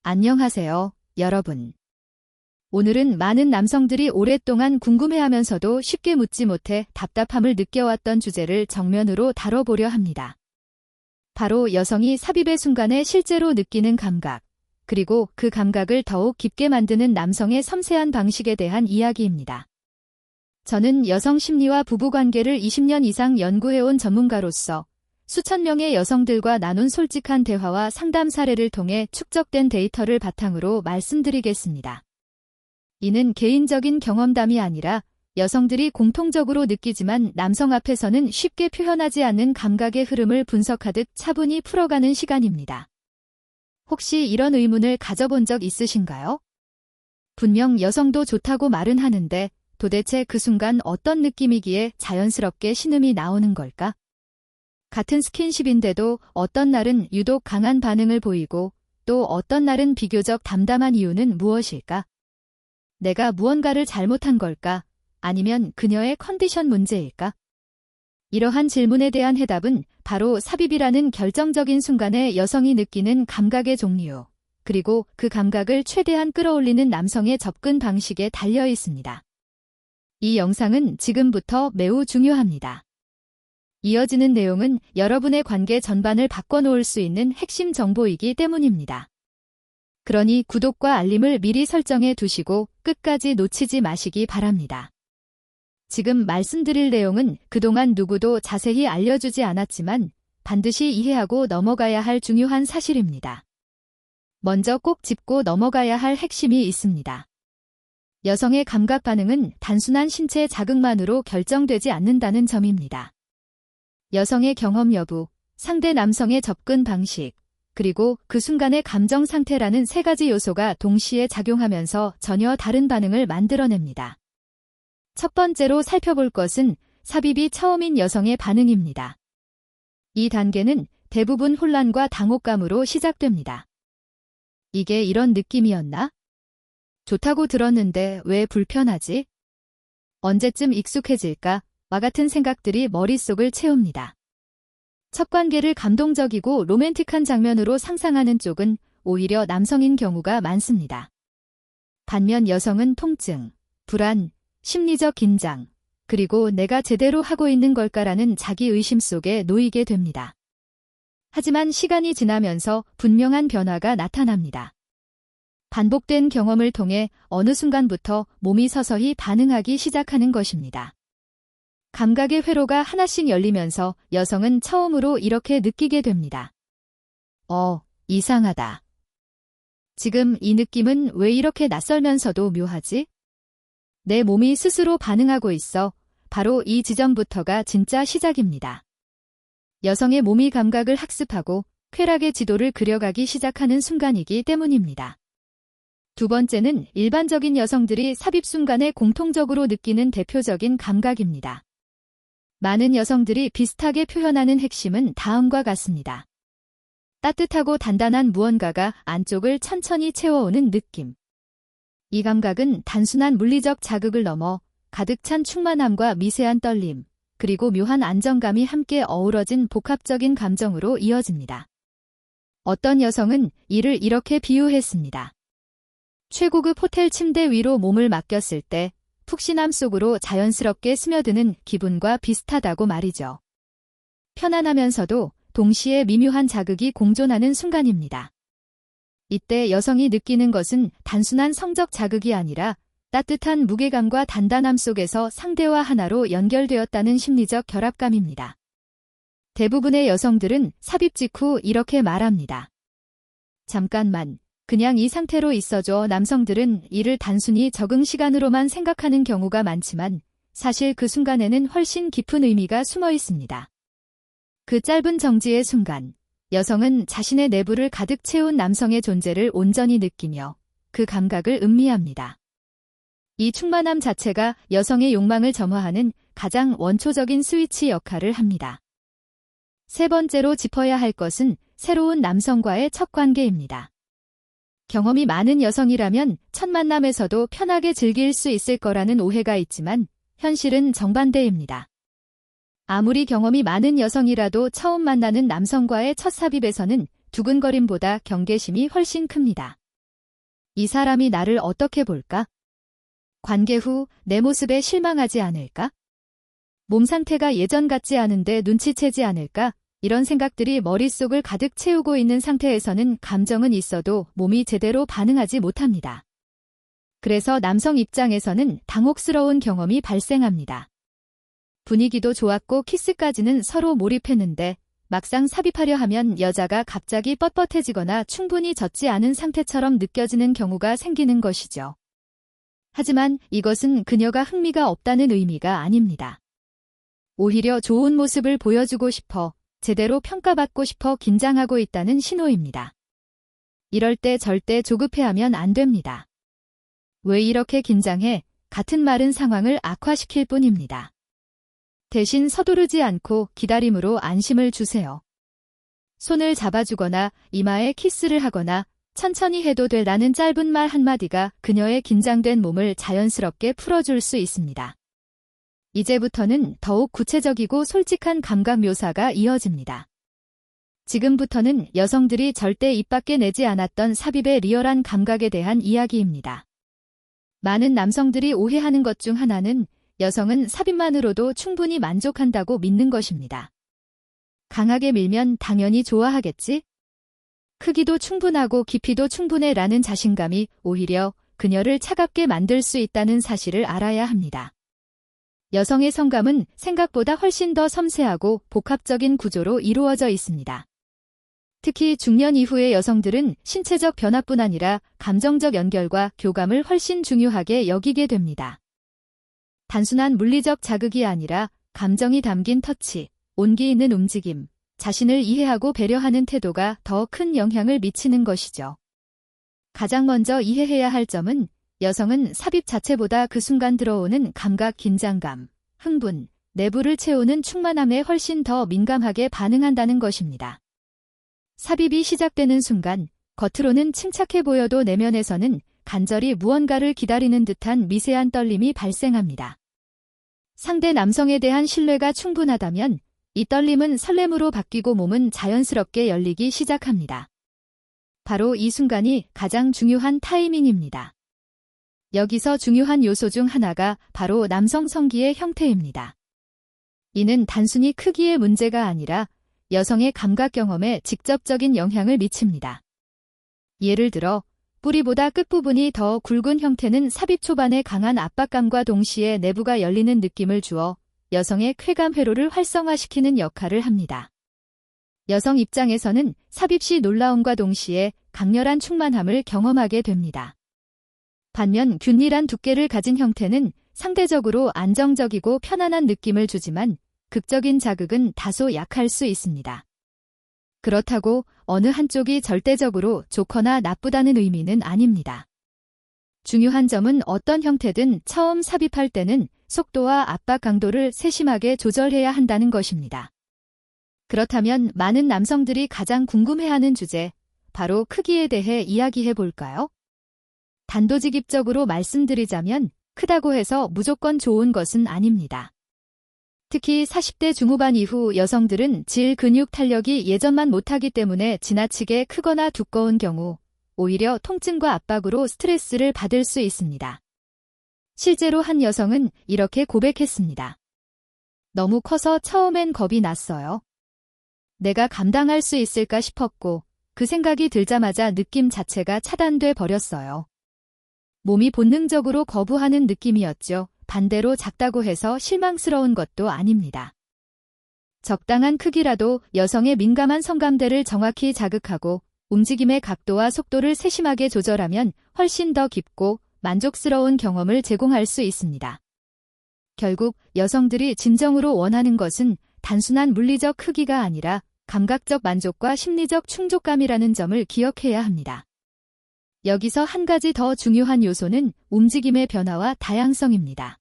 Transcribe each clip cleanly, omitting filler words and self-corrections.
안녕하세요, 여러분. 오늘은 많은 남성들이 오랫동안 궁금해하면서도 쉽게 묻지 못해 답답함을 느껴왔던 주제를 정면으로 다뤄보려 합니다. 바로 여성이 삽입의 순간에 실제로 느끼는 감각, 그리고 그 감각을 더욱 깊게 만드는 남성의 섬세한 방식에 대한 이야기입니다. 저는 여성 심리와 부부관계를 20년 이상 연구해온 전문가로서 수천 명의 여성들과 나눈 솔직한 대화와 상담 사례를 통해 축적된 데이터를 바탕으로 말씀드리겠습니다. 이는 개인적인 경험담이 아니라 여성들이 공통적으로 느끼지만 남성 앞에서는 쉽게 표현하지 않는 감각의 흐름을 분석하듯 차분히 풀어가는 시간입니다. 혹시 이런 의문을 가져본 적 있으신가요? 분명 여성도 좋다고 말은 하는데 도대체 그 순간 어떤 느낌이기에 자연스럽게 신음이 나오는 걸까? 같은 스킨십인데도 어떤 날은 유독 강한 반응을 보이고 또 어떤 날은 비교적 담담한 이유는 무엇일까? 내가 무언가를 잘못한 걸까? 아니면 그녀의 컨디션 문제일까? 이러한 질문에 대한 해답은 바로 삽입이라는 결정적인 순간에 여성이 느끼는 감각의 종류, 그리고 그 감각을 최대한 끌어올리는 남성의 접근 방식에 달려 있습니다. 이 영상은 지금부터 매우 중요합니다. 이어지는 내용은 여러분의 관계 전반을 바꿔놓을 수 있는 핵심 정보이기 때문입니다. 그러니 구독과 알림을 미리 설정해 두시고 끝까지 놓치지 마시기 바랍니다. 지금 말씀드릴 내용은 그동안 누구도 자세히 알려주지 않았지만 반드시 이해하고 넘어가야 할 중요한 사실입니다. 먼저 꼭 짚고 넘어가야 할 핵심이 있습니다. 여성의 감각 반응은 단순한 신체 자극만으로 결정되지 않는다는 점입니다. 여성의 경험 여부, 상대 남성의 접근 방식, 그리고 그 순간의 감정 상태라는 세 가지 요소가 동시에 작용하면서 전혀 다른 반응을 만들어냅니다. 첫 번째로 살펴볼 것은 삽입이 처음인 여성의 반응입니다. 이 단계는 대부분 혼란과 당혹감으로 시작됩니다. 이게 이런 느낌이었나? 좋다고 들었는데 왜 불편하지? 언제쯤 익숙해질까? 와 같은 생각들이 머릿속을 채웁니다. 첫 관계를 감동적이고 로맨틱한 장면으로 상상하는 쪽은 오히려 남성인 경우가 많습니다. 반면 여성은 통증, 불안, 심리적 긴장, 그리고 내가 제대로 하고 있는 걸까라는 자기 의심 속에 놓이게 됩니다. 하지만 시간이 지나면서 분명한 변화가 나타납니다. 반복된 경험을 통해 어느 순간부터 몸이 서서히 반응하기 시작하는 것입니다. 감각의 회로가 하나씩 열리면서 여성은 처음으로 이렇게 느끼게 됩니다. 이상하다. 지금 이 느낌은 왜 이렇게 낯설면서도 묘하지? 내 몸이 스스로 반응하고 있어. 바로 이 지점부터가 진짜 시작입니다. 여성의 몸이 감각을 학습하고 쾌락의 지도를 그려가기 시작하는 순간이기 때문입니다. 두 번째는 일반적인 여성들이 삽입 순간에 공통적으로 느끼는 대표적인 감각입니다. 많은 여성들이 비슷하게 표현하는 핵심은 다음과 같습니다. 따뜻하고 단단한 무언가가 안쪽을 천천히 채워오는 느낌. 이 감각은 단순한 물리적 자극을 넘어 가득 찬 충만함과 미세한 떨림, 그리고 묘한 안정감이 함께 어우러진 복합적인 감정으로 이어집니다. 어떤 여성은 이를 이렇게 비유했습니다. 최고급 호텔 침대 위로 몸을 맡겼을 때 푹신함 속으로 자연스럽게 스며드는 기분과 비슷하다고 말이죠. 편안하면서도 동시에 미묘한 자극이 공존하는 순간입니다. 이때 여성이 느끼는 것은 단순한 성적 자극이 아니라 따뜻한 무게감과 단단함 속에서 상대와 하나로 연결되었다는 심리적 결합감입니다. 대부분의 여성들은 삽입 직후 이렇게 말합니다. 잠깐만. 그냥 이 상태로 있어줘. 남성들은 이를 단순히 적응 시간으로만 생각하는 경우가 많지만 사실 그 순간에는 훨씬 깊은 의미가 숨어 있습니다. 그 짧은 정지의 순간, 여성은 자신의 내부를 가득 채운 남성의 존재를 온전히 느끼며 그 감각을 음미합니다. 이 충만함 자체가 여성의 욕망을 점화하는 가장 원초적인 스위치 역할을 합니다. 세 번째로 짚어야 할 것은 새로운 남성과의 첫 관계입니다. 경험이 많은 여성이라면 첫 만남에서도 편하게 즐길 수 있을 거라는 오해가 있지만 현실은 정반대입니다. 아무리 경험이 많은 여성이라도 처음 만나는 남성과의 첫 삽입에서는 두근거림보다 경계심이 훨씬 큽니다. 이 사람이 나를 어떻게 볼까? 관계 후 내 모습에 실망하지 않을까? 몸 상태가 예전 같지 않은데 눈치채지 않을까? 이런 생각들이 머릿속을 가득 채우고 있는 상태에서는 감정은 있어도 몸이 제대로 반응하지 못합니다. 그래서 남성 입장에서는 당혹스러운 경험이 발생합니다. 분위기도 좋았고 키스까지는 서로 몰입했는데 막상 삽입하려 하면 여자가 갑자기 뻣뻣해지거나 충분히 젖지 않은 상태처럼 느껴지는 경우가 생기는 것이죠. 하지만 이것은 그녀가 흥미가 없다는 의미가 아닙니다. 오히려 좋은 모습을 보여주고 싶어, 제대로 평가받고 싶어 긴장하고 있다는 신호입니다. 이럴 때 절대 조급해하면 안 됩니다. 왜 이렇게 긴장해? 같은 말은 상황을 악화시킬 뿐입니다. 대신 서두르지 않고 기다림으로 안심을 주세요. 손을 잡아주거나 이마에 키스를 하거나 천천히 해도 돼라는 짧은 말 한마디가 그녀의 긴장된 몸을 자연스럽게 풀어줄 수 있습니다. 이제부터는 더욱 구체적이고 솔직한 감각 묘사가 이어집니다. 지금부터는 여성들이 절대 입 밖에 내지 않았던 삽입의 리얼한 감각에 대한 이야기입니다. 많은 남성들이 오해하는 것 중 하나는 여성은 삽입만으로도 충분히 만족한다고 믿는 것입니다. 강하게 밀면 당연히 좋아하겠지? 크기도 충분하고 깊이도 충분해 라는 자신감이 오히려 그녀를 차갑게 만들 수 있다는 사실을 알아야 합니다. 여성의 성감은 생각보다 훨씬 더 섬세하고 복합적인 구조로 이루어져 있습니다. 특히 중년 이후의 여성들은 신체적 변화뿐 아니라 감정적 연결과 교감을 훨씬 중요하게 여기게 됩니다. 단순한 물리적 자극이 아니라 감정이 담긴 터치, 온기 있는 움직임, 자신을 이해하고 배려하는 태도가 더 큰 영향을 미치는 것이죠. 가장 먼저 이해해야 할 점은 여성은 삽입 자체보다 그 순간 들어오는 감각, 긴장감, 흥분, 내부를 채우는 충만함에 훨씬 더 민감하게 반응한다는 것입니다. 삽입이 시작되는 순간 겉으로는 침착해 보여도 내면에서는 간절히 무언가를 기다리는 듯한 미세한 떨림이 발생합니다. 상대 남성에 대한 신뢰가 충분하다면 이 떨림은 설렘으로 바뀌고 몸은 자연스럽게 열리기 시작합니다. 바로 이 순간이 가장 중요한 타이밍입니다. 여기서 중요한 요소 중 하나가 바로 남성 성기의 형태입니다. 이는 단순히 크기의 문제가 아니라 여성의 감각 경험에 직접적인 영향을 미칩니다. 예를 들어 뿌리보다 끝부분이 더 굵은 형태는 삽입 초반의 강한 압박감과 동시에 내부가 열리는 느낌을 주어 여성의 쾌감 회로를 활성화시키는 역할을 합니다. 여성 입장에서는 삽입 시 놀라움과 동시에 강렬한 충만함을 경험하게 됩니다. 반면 균일한 두께를 가진 형태는 상대적으로 안정적이고 편안한 느낌을 주지만 극적인 자극은 다소 약할 수 있습니다. 그렇다고 어느 한쪽이 절대적으로 좋거나 나쁘다는 의미는 아닙니다. 중요한 점은 어떤 형태든 처음 삽입할 때는 속도와 압박 강도를 세심하게 조절해야 한다는 것입니다. 그렇다면 많은 남성들이 가장 궁금해하는 주제, 바로 크기에 대해 이야기해 볼까요? 단도직입적으로 말씀드리자면 크다고 해서 무조건 좋은 것은 아닙니다. 특히 40대 중후반 이후 여성들은 질 근육 탄력이 예전만 못하기 때문에 지나치게 크거나 두꺼운 경우 오히려 통증과 압박으로 스트레스를 받을 수 있습니다. 실제로 한 여성은 이렇게 고백했습니다. 너무 커서 처음엔 겁이 났어요. 내가 감당할 수 있을까 싶었고 그 생각이 들자마자 느낌 자체가 차단돼 버렸어요. 몸이 본능적으로 거부하는 느낌이었죠. 반대로 작다고 해서 실망스러운 것도 아닙니다. 적당한 크기라도 여성의 민감한 성감대를 정확히 자극하고 움직임의 각도와 속도를 세심하게 조절하면 훨씬 더 깊고 만족스러운 경험을 제공할 수 있습니다. 결국 여성들이 진정으로 원하는 것은 단순한 물리적 크기가 아니라 감각적 만족과 심리적 충족감이라는 점을 기억해야 합니다. 여기서 한 가지 더 중요한 요소는 움직임의 변화와 다양성입니다.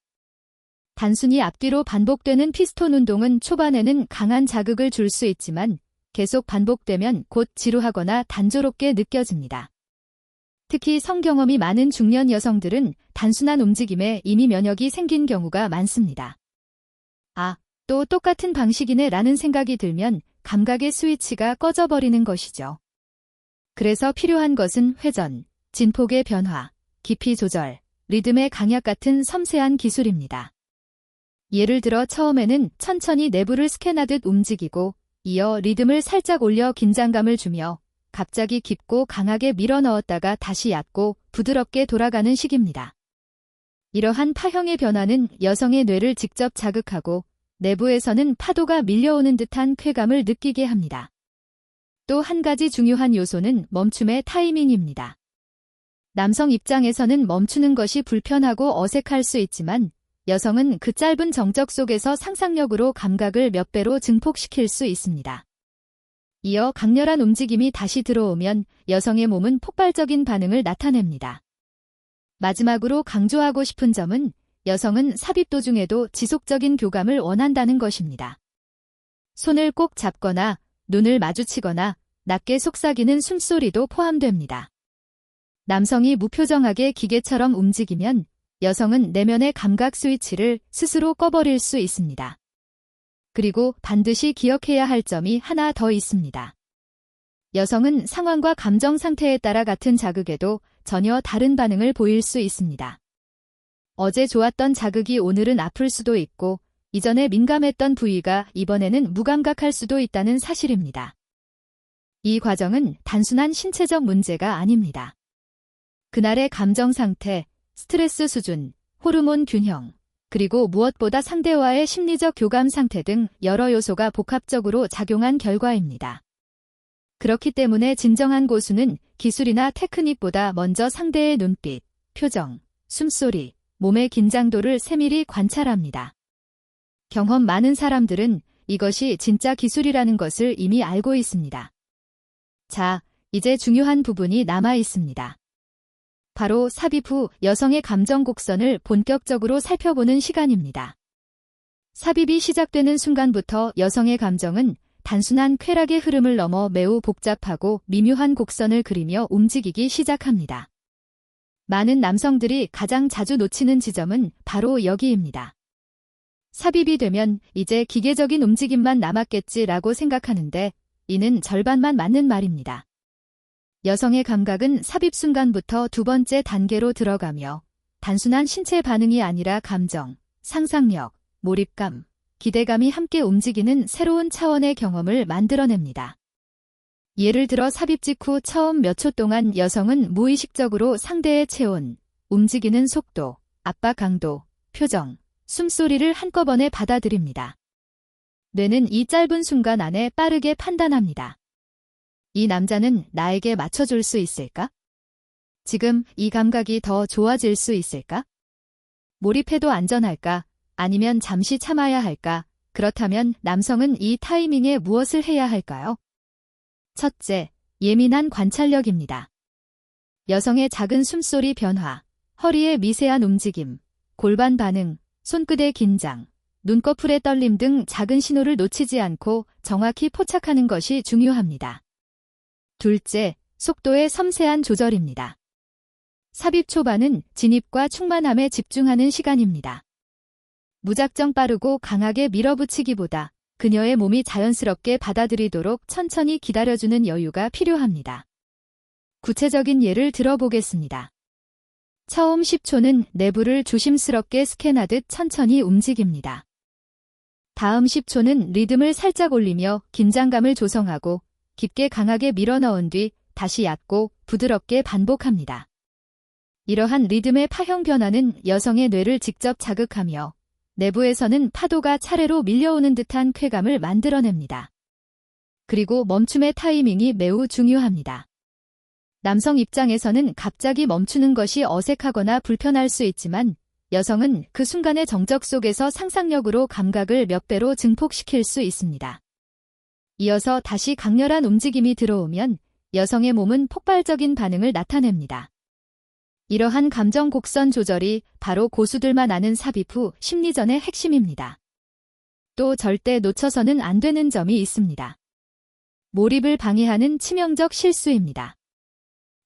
단순히 앞뒤로 반복되는 피스톤 운동은 초반에는 강한 자극을 줄 수 있지만 계속 반복되면 곧 지루하거나 단조롭게 느껴집니다. 특히 성경험이 많은 중년 여성들은 단순한 움직임에 이미 면역이 생긴 경우가 많습니다. 아, 또 똑같은 방식이네 라는 생각이 들면 감각의 스위치가 꺼져버리는 것이죠. 그래서 필요한 것은 회전, 진폭의 변화, 깊이 조절, 리듬의 강약 같은 섬세한 기술입니다. 예를 들어 처음에는 천천히 내부를 스캔하듯 움직이고 이어 리듬을 살짝 올려 긴장감을 주며 갑자기 깊고 강하게 밀어 넣었다가 다시 얕고 부드럽게 돌아가는 식입니다. 이러한 파형의 변화는 여성의 뇌를 직접 자극하고 내부에서는 파도가 밀려오는 듯한 쾌감을 느끼게 합니다. 또 한 가지 중요한 요소는 멈춤의 타이밍입니다. 남성 입장에서는 멈추는 것이 불편하고 어색할 수 있지만 여성은 그 짧은 정적 속에서 상상력으로 감각을 몇 배로 증폭시킬 수 있습니다. 이어 강렬한 움직임이 다시 들어오면 여성의 몸은 폭발적인 반응을 나타냅니다. 마지막으로 강조하고 싶은 점은 여성은 삽입 도중에도 지속적인 교감을 원한다는 것입니다. 손을 꼭 잡거나 눈을 마주치거나 낮게 속삭이는 숨소리도 포함됩니다. 남성이 무표정하게 기계처럼 움직이면 여성은 내면의 감각 스위치를 스스로 꺼버릴 수 있습니다. 그리고 반드시 기억해야 할 점이 하나 더 있습니다. 여성은 상황과 감정 상태에 따라 같은 자극에도 전혀 다른 반응을 보일 수 있습니다. 어제 좋았던 자극이 오늘은 아플 수도 있고 이전에 민감했던 부위가 이번에는 무감각할 수도 있다는 사실입니다. 이 과정은 단순한 신체적 문제가 아닙니다. 그날의 감정 상태, 스트레스 수준, 호르몬 균형, 그리고 무엇보다 상대와의 심리적 교감 상태 등 여러 요소가 복합적으로 작용한 결과입니다. 그렇기 때문에 진정한 고수는 기술이나 테크닉보다 먼저 상대의 눈빛, 표정, 숨소리, 몸의 긴장도를 세밀히 관찰합니다. 경험 많은 사람들은 이것이 진짜 기술이라는 것을 이미 알고 있습니다. 자, 이제 중요한 부분이 남아 있습니다. 바로 삽입 후 여성의 감정 곡선을 본격적으로 살펴보는 시간입니다. 삽입이 시작되는 순간부터 여성의 감정은 단순한 쾌락의 흐름을 넘어 매우 복잡하고 미묘한 곡선을 그리며 움직이기 시작합니다. 많은 남성들이 가장 자주 놓치는 지점은 바로 여기입니다. 삽입이 되면 이제 기계적인 움직임만 남았겠지라고 생각하는데 이는 절반만 맞는 말입니다. 여성의 감각은 삽입 순간부터 두 번째 단계로 들어가며 단순한 신체 반응이 아니라 감정, 상상력, 몰입감, 기대감이 함께 움직이는 새로운 차원의 경험을 만들어냅니다. 예를 들어 삽입 직후 처음 몇 초 동안 여성은 무의식적으로 상대의 체온, 움직이는 속도, 압박 강도, 표정, 숨소리를 한꺼번에 받아들입니다. 뇌는 이 짧은 순간 안에 빠르게 판단합니다. 이 남자는 나에게 맞춰줄 수 있을까? 지금 이 감각이 더 좋아질 수 있을까? 몰입해도 안전할까? 아니면 잠시 참아야 할까? 그렇다면 남성은 이 타이밍에 무엇을 해야 할까요? 첫째, 예민한 관찰력입니다. 여성의 작은 숨소리 변화, 허리의 미세한 움직임, 골반 반응, 손끝의 긴장, 눈꺼풀의 떨림 등 작은 신호를 놓치지 않고 정확히 포착하는 것이 중요합니다. 둘째, 속도의 섬세한 조절입니다. 삽입 초반은 진입과 충만함에 집중하는 시간입니다. 무작정 빠르고 강하게 밀어붙이기보다 그녀의 몸이 자연스럽게 받아들이도록 천천히 기다려주는 여유가 필요합니다. 구체적인 예를 들어보겠습니다. 처음 10초는 내부를 조심스럽게 스캔하듯 천천히 움직입니다. 다음 10초는 리듬을 살짝 올리며 긴장감을 조성하고 깊게 강하게 밀어넣은 뒤 다시 얕고 부드럽게 반복합니다. 이러한 리듬의 파형 변화는 여성의 뇌를 직접 자극하며 내부에서는 파도가 차례로 밀려오는 듯한 쾌감을 만들어냅니다. 그리고 멈춤의 타이밍이 매우 중요합니다. 남성 입장에서는 갑자기 멈추는 것이 어색하거나 불편할 수 있지만 여성은 그 순간의 정적 속에서 상상력으로 감각을 몇 배로 증폭시킬 수 있습니다. 이어서 다시 강렬한 움직임이 들어오면 여성의 몸은 폭발적인 반응을 나타냅니다. 이러한 감정 곡선 조절이 바로 고수들만 아는 삽입 후 심리전의 핵심입니다. 또 절대 놓쳐서는 안 되는 점이 있습니다. 몰입을 방해하는 치명적 실수입니다.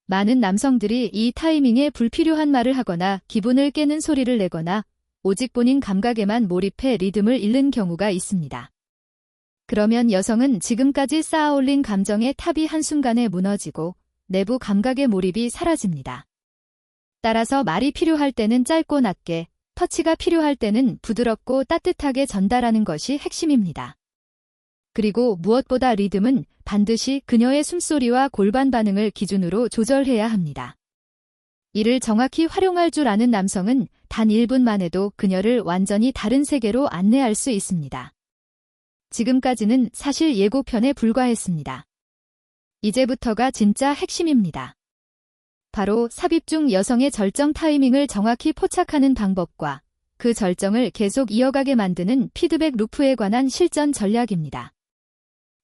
많은 남성들이 이 타이밍에 불필요한 말을 하거나 기분을 깨는 소리를 내거나 오직 본인 감각에만 몰입해 리듬을 잃는 경우가 있습니다. 그러면 여성은 지금까지 쌓아올린 감정의 탑이 한순간에 무너지고 내부 감각의 몰입이 사라집니다. 따라서 말이 필요할 때는 짧고 낮게, 터치가 필요할 때는 부드럽고 따뜻하게 전달하는 것이 핵심입니다. 그리고 무엇보다 리듬은 반드시 그녀의 숨소리와 골반 반응을 기준으로 조절해야 합니다. 이를 정확히 활용할 줄 아는 남성은 단 1분만 해도 그녀를 완전히 다른 세계로 안내할 수 있습니다. 지금까지는 사실 예고편에 불과했습니다. 이제부터가 진짜 핵심입니다. 바로 삽입 중 여성의 절정 타이밍을 정확히 포착하는 방법과 그 절정을 계속 이어가게 만드는 피드백 루프에 관한 실전 전략입니다.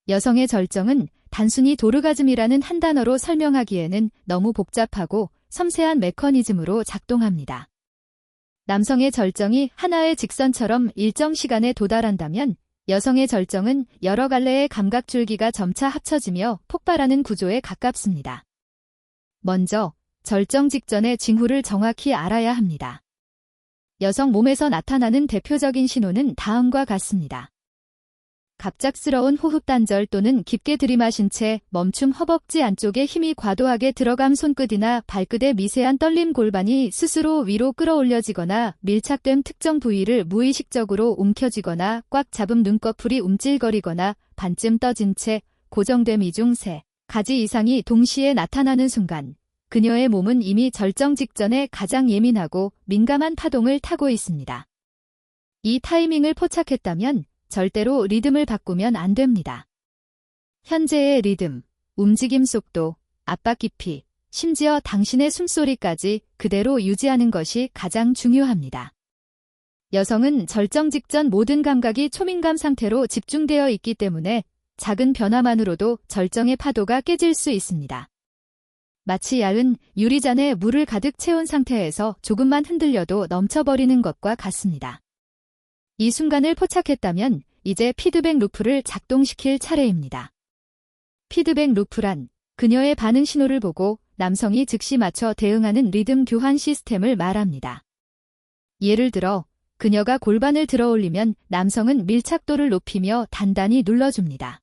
여성의 절정은 단순히 도르가즘이라는 한 단어로 설명하기에는 너무 복잡하고 섬세한 메커니즘으로 작동합니다. 남성의 절정이 하나의 직선처럼 일정 시간에 도달한다면 여성의 절정은 여러 갈래의 감각줄기가 점차 합쳐지며 폭발하는 구조에 가깝습니다. 먼저 절정 직전의 징후를 정확히 알아야 합니다. 여성 몸에서 나타나는 대표적인 신호는 다음과 같습니다. 갑작스러운 호흡 단절 또는 깊게 들이마신 채 멈춤, 허벅지 안쪽에 힘이 과도하게 들어감, 손끝이나 발끝의 미세한 떨림, 골반이 스스로 위로 끌어올려지거나 밀착된 특정 부위를 무의식적으로 움켜쥐거나 꽉 잡음, 눈꺼풀이 움찔거리거나 반쯤 떠진 채 고정됨. 이 중 3가지 이상이 동시에 나타나는 순간 그녀의 몸은 이미 절정 직전에 가장 예민하고 민감한 파동을 타고 있습니다. 이 타이밍을 포착했다면 절대로 리듬을 바꾸면 안 됩니다. 현재의 리듬, 움직임 속도, 압박 깊이, 심지어 당신의 숨소리까지 그대로 유지하는 것이 가장 중요합니다. 여성은 절정 직전 모든 감각이 초민감 상태로 집중되어 있기 때문에 작은 변화만으로도 절정의 파도가 깨질 수 있습니다. 마치 얇은 유리잔에 물을 가득 채운 상태에서 조금만 흔들려도 넘쳐버리는 것과 같습니다. 이 순간을 포착했다면 이제 피드백 루프를 작동시킬 차례입니다. 피드백 루프란 그녀의 반응 신호를 보고 남성이 즉시 맞춰 대응하는 리듬 교환 시스템을 말합니다. 예를 들어 그녀가 골반을 들어올리면 남성은 밀착도를 높이며 단단히 눌러줍니다.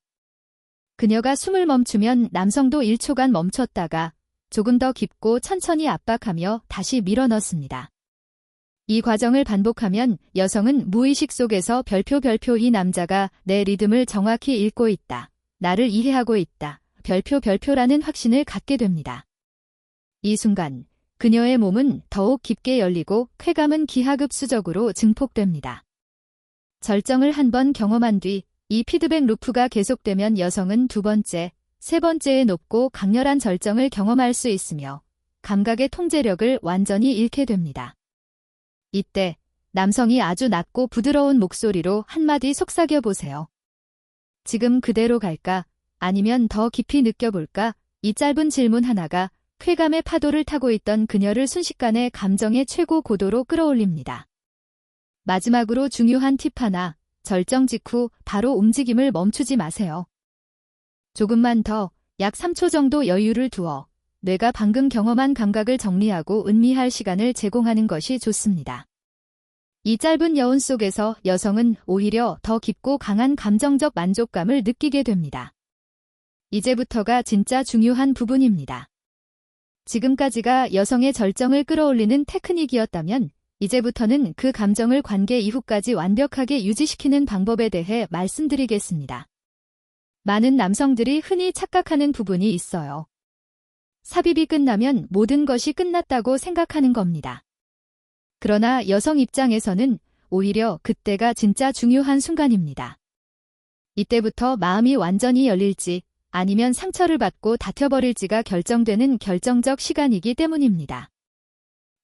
그녀가 숨을 멈추면 남성도 1초간 멈췄다가 조금 더 깊고 천천히 압박하며 다시 밀어넣습니다. 이 과정을 반복하면 여성은 무의식 속에서 별표 이 남자가 내 리듬을 정확히 읽고 있다. 나를 이해하고 있다. 별표라는 확신을 갖게 됩니다. 이 순간 그녀의 몸은 더욱 깊게 열리고 쾌감은 기하급수적으로 증폭됩니다. 절정을 한 번 경험한 뒤 이 피드백 루프가 계속되면 여성은 두 번째, 세 번째의 높고 강렬한 절정을 경험할 수 있으며 감각의 통제력을 완전히 잃게 됩니다. 이때 남성이 아주 낮고 부드러운 목소리로 한마디 속삭여보세요. 지금 그대로 갈까? 아니면 더 깊이 느껴볼까? 이 짧은 질문 하나가 쾌감의 파도를 타고 있던 그녀를 순식간에 감정의 최고 고도로 끌어올립니다. 마지막으로 중요한 팁 하나, 절정 직후 바로 움직임을 멈추지 마세요. 조금만 더, 약 3초 정도 여유를 두어 뇌가 방금 경험한 감각을 정리하고 음미할 시간을 제공하는 것이 좋습니다. 이 짧은 여운 속에서 여성은 오히려 더 깊고 강한 감정적 만족감을 느끼게 됩니다. 이제부터가 진짜 중요한 부분입니다. 지금까지가 여성의 절정을 끌어올리는 테크닉이었다면 이제부터는 그 감정을 관계 이후까지 완벽하게 유지시키는 방법에 대해 말씀드리겠습니다. 많은 남성들이 흔히 착각하는 부분이 있어요. 삽입이 끝나면 모든 것이 끝났다고 생각하는 겁니다. 그러나 여성 입장에서는 오히려 그때가 진짜 중요한 순간입니다. 이때부터 마음이 완전히 열릴지 아니면 상처를 받고 다텨버릴지가 결정되는 결정적 시간이기 때문입니다.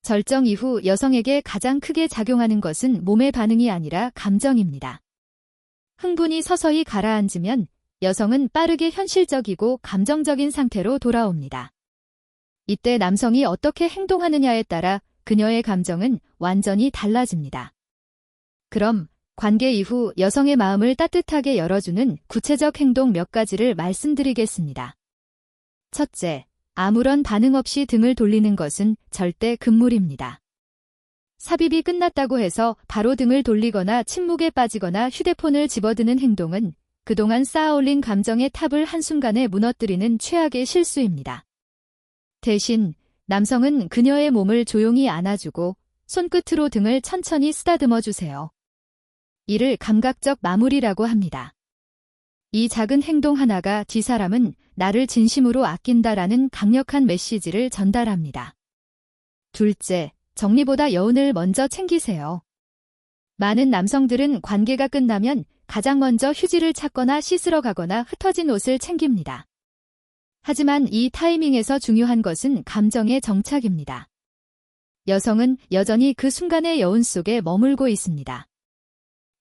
절정 이후 여성에게 가장 크게 작용하는 것은 몸의 반응이 아니라 감정입니다. 흥분이 서서히 가라앉으면 여성은 빠르게 현실적이고 감정적인 상태로 돌아옵니다. 이때 남성이 어떻게 행동하느냐에 따라 그녀의 감정은 완전히 달라집니다. 그럼 관계 이후 여성의 마음을 따뜻하게 열어주는 구체적 행동 몇 가지를 말씀드리겠습니다. 첫째, 아무런 반응 없이 등을 돌리는 것은 절대 금물입니다. 삽입이 끝났다고 해서 바로 등을 돌리거나 침묵에 빠지거나 휴대폰을 집어드는 행동은 그동안 쌓아올린 감정의 탑을 한순간에 무너뜨리는 최악의 실수입니다. 대신 남성은 그녀의 몸을 조용히 안아주고 손끝으로 등을 천천히 쓰다듬어 주세요. 이를 감각적 마무리라고 합니다. 이 작은 행동 하나가 뒷사람은 나를 진심으로 아낀다라는 강력한 메시지를 전달합니다. 둘째, 정리보다 여운을 먼저 챙기세요. 많은 남성들은 관계가 끝나면 가장 먼저 휴지를 찾거나 씻으러 가거나 흩어진 옷을 챙깁니다. 하지만 이 타이밍에서 중요한 것은 감정의 정착입니다. 여성은 여전히 그 순간의 여운 속에 머물고 있습니다.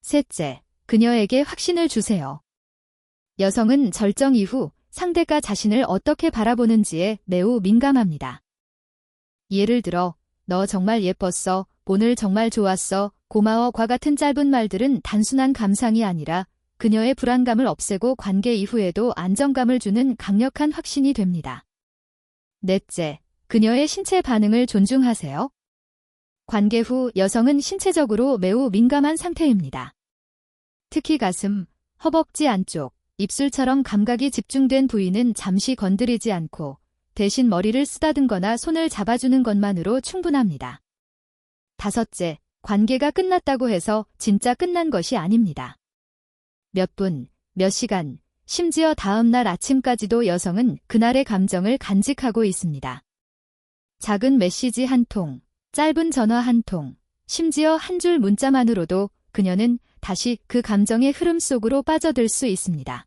셋째, 그녀에게 확신을 주세요. 여성은 절정 이후 상대가 자신을 어떻게 바라보는지에 매우 민감합니다. 예를 들어, 너 정말 예뻤어, 오늘 정말 좋았어, 고마워과 같은 짧은 말들은 단순한 감상이 아니라 그녀의 불안감을 없애고 관계 이후에도 안정감을 주는 강력한 확신이 됩니다. 넷째, 그녀의 신체 반응을 존중하세요. 관계 후 여성은 신체적으로 매우 민감한 상태입니다. 특히 가슴, 허벅지 안쪽, 입술처럼 감각이 집중된 부위는 잠시 건드리지 않고 대신 머리를 쓰다듬거나 손을 잡아주는 것만으로 충분합니다. 다섯째, 관계가 끝났다고 해서 진짜 끝난 것이 아닙니다. 몇 분, 몇 시간, 심지어 다음 날 아침까지도 여성은 그날의 감정을 간직하고 있습니다. 작은 메시지 한 통, 짧은 전화 한 통, 심지어 한 줄 문자만으로도 그녀는 다시 그 감정의 흐름 속으로 빠져들 수 있습니다.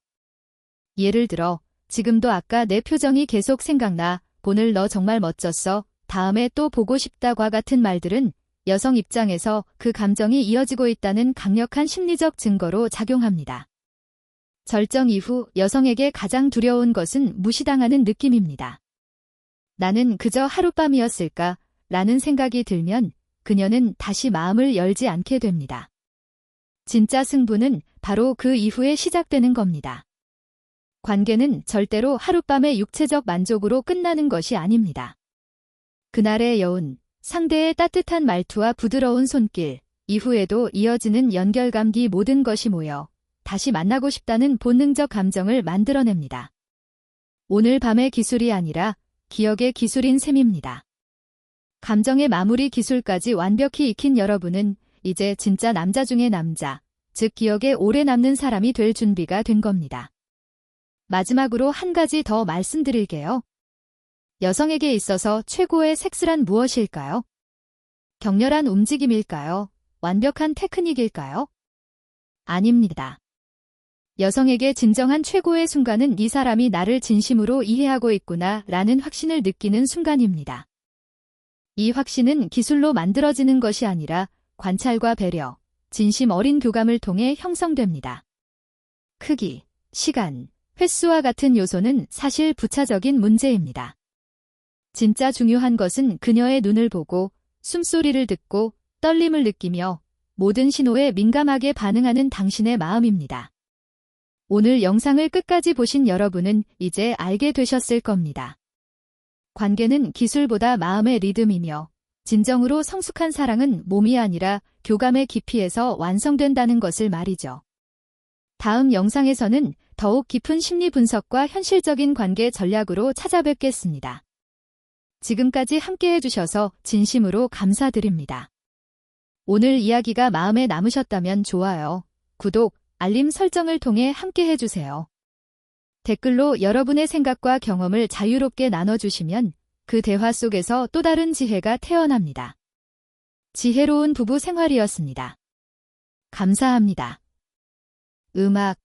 예를 들어, 지금도 아까 내 표정이 계속 생각나, 오늘 너 정말 멋졌어, 다음에 또 보고 싶다과 같은 말들은 여성 입장에서 그 감정이 이어지고 있다는 강력한 심리적 증거로 작용합니다. 절정 이후 여성에게 가장 두려운 것은 무시당하는 느낌입니다. 나는 그저 하룻밤이었을까? 라는 생각이 들면 그녀는 다시 마음을 열지 않게 됩니다. 진짜 승부는 바로 그 이후에 시작되는 겁니다. 관계는 절대로 하룻밤의 육체적 만족으로 끝나는 것이 아닙니다. 그날의 여운, 상대의 따뜻한 말투와 부드러운 손길, 이후에도 이어지는 연결감기 모든 것이 모여 다시 만나고 싶다는 본능적 감정을 만들어냅니다. 오늘 밤의 기술이 아니라 기억의 기술인 셈입니다. 감정의 마무리 기술까지 완벽히 익힌 여러분은 이제 진짜 남자 중의 남자, 즉 기억에 오래 남는 사람이 될 준비가 된 겁니다. 마지막으로 한 가지 더 말씀드릴게요. 여성에게 있어서 최고의 섹스란 무엇일까요? 격렬한 움직임일까요? 완벽한 테크닉일까요? 아닙니다. 여성에게 진정한 최고의 순간은 이 사람이 나를 진심으로 이해하고 있구나 라는 확신을 느끼는 순간입니다. 이 확신은 기술로 만들어지는 것이 아니라 관찰과 배려, 진심 어린 교감을 통해 형성됩니다. 크기, 시간, 횟수와 같은 요소는 사실 부차적인 문제입니다. 진짜 중요한 것은 그녀의 눈을 보고 숨소리를 듣고 떨림을 느끼며 모든 신호에 민감하게 반응하는 당신의 마음입니다. 오늘 영상을 끝까지 보신 여러분은 이제 알게 되셨을 겁니다. 관계는 기술보다 마음의 리듬이며 진정으로 성숙한 사랑은 몸이 아니라 교감의 깊이에서 완성된다는 것을 말이죠. 다음 영상에서는 더욱 깊은 심리 분석과 현실적인 관계 전략으로 찾아뵙겠습니다. 지금까지 함께 해주셔서 진심으로 감사드립니다. 오늘 이야기가 마음에 남으셨다면 좋아요, 구독, 알림 설정을 통해 함께 해주세요. 댓글로 여러분의 생각과 경험을 자유롭게 나눠주시면 그 대화 속에서 또 다른 지혜가 태어납니다. 지혜로운 부부 생활이었습니다. 감사합니다. 음악